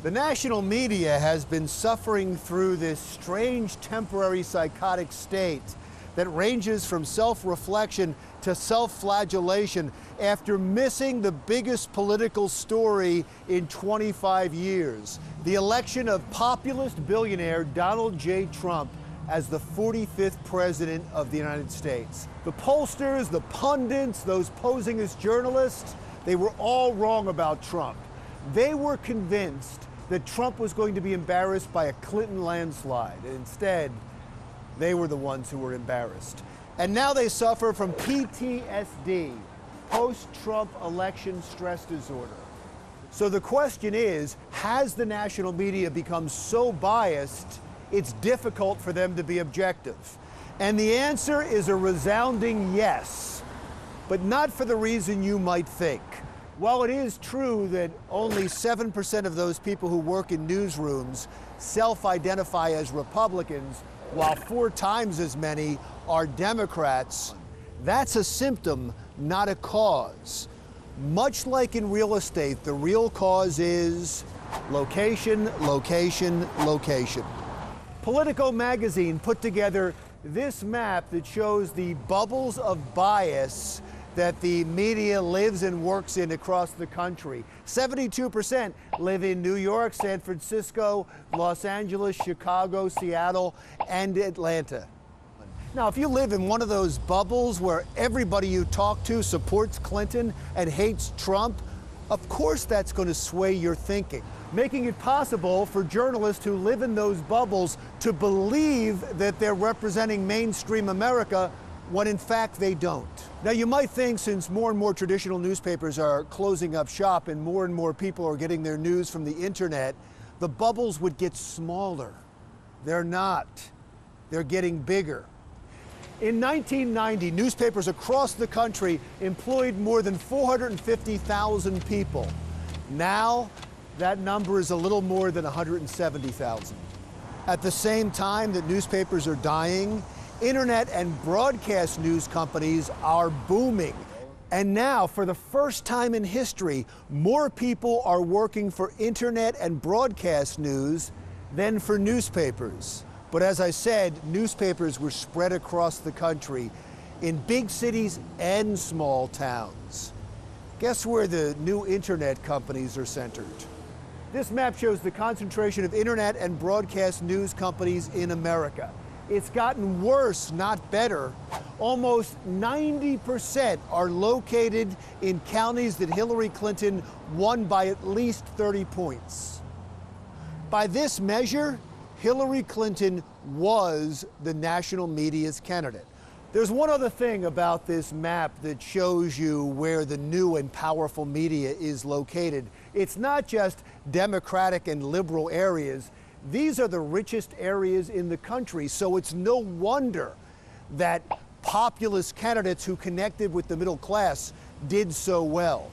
The national media has been suffering through this strange temporary psychotic state that ranges from self-reflection to self-flagellation after missing the biggest political story in 25 years, the election of populist billionaire Donald J. Trump as the 45th president of the United States. The pollsters, the pundits, those posing as journalists, they were all wrong about Trump. They were convinced that Trump was going to be embarrassed by a Clinton landslide. Instead, they were the ones who were embarrassed. And now they suffer from PTSD, post-Trump election stress disorder. So the question is, has the national media become so biased it's difficult for them to be objective? And the answer is a resounding yes, but not for the reason you might think. While it is true that only 7% of those people who work in newsrooms self-identify as Republicans, while 4 times as many are Democrats, that's a symptom, not a cause. Much like in real estate, the real cause is location, location, location. Politico magazine put together this map that shows the bubbles of bias that the media lives and works in across the country. 72% live in New York, San Francisco, Los Angeles, Chicago, Seattle, and Atlanta. Now, if you live in one of those bubbles where everybody you talk to supports Clinton and hates Trump, of course that's going to sway your thinking, making it possible for journalists who live in those bubbles to believe that they're representing mainstream America when in fact they don't. Now, you might think since more and more traditional newspapers are closing up shop and more people are getting their news from the internet, the bubbles would get smaller. They're not. They're getting bigger. In 1990, newspapers across the country employed more than 450,000 people. Now, that number is a little more than 170,000. At the same time that newspapers are dying, internet and broadcast news companies are booming. And now, for the first time in history, more people are working for internet and broadcast news than for newspapers. But as I said, newspapers were spread across the country in big cities and small towns. Guess where the new internet companies are centered? This map shows the concentration of internet and broadcast news companies in America. It's gotten worse, not better. Almost 90% are located in counties that Hillary Clinton won by at least 30 points. By this measure, Hillary Clinton was the national media's candidate. There's one other thing about this map that shows you where the new and powerful media is located. It's not just Democratic and liberal areas. These are the richest areas in the country, so it's no wonder that populist candidates who connected with the middle class did so well.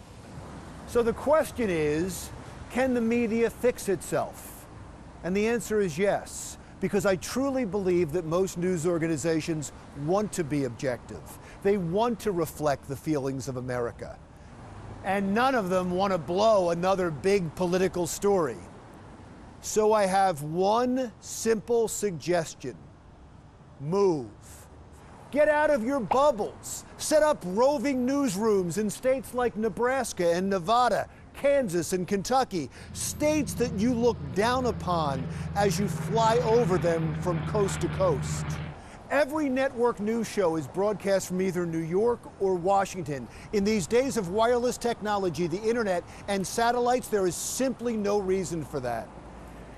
So the question is, can the media fix itself? And the answer is yes, because I truly believe that most news organizations want to be objective. They want to reflect the feelings of America. And none of them want to blow another big political story. So I have one simple suggestion: move. Get out of your bubbles. Set up roving newsrooms in states like Nebraska and Nevada, Kansas and Kentucky, states that you look down upon as you fly over them from coast to coast. Every network news show is broadcast from either New York or Washington. In these days of wireless technology, the internet, and satellites, there is simply no reason for that.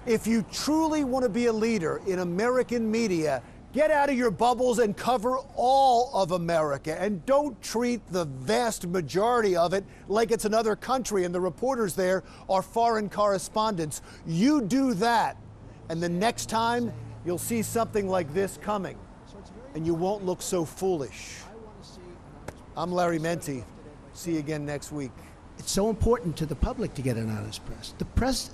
If you truly want to be a leader in American media, get out of your bubbles and cover all of America, and don't treat the vast majority of it like it's another country and the reporters there are foreign correspondents. You do that, and the next time you'll see something like this coming, and you won't look so foolish. I'm Larry Menti. See you again next week. It's so important to the public to get an honest press.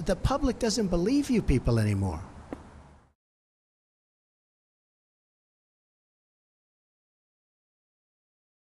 The public doesn't believe you people anymore.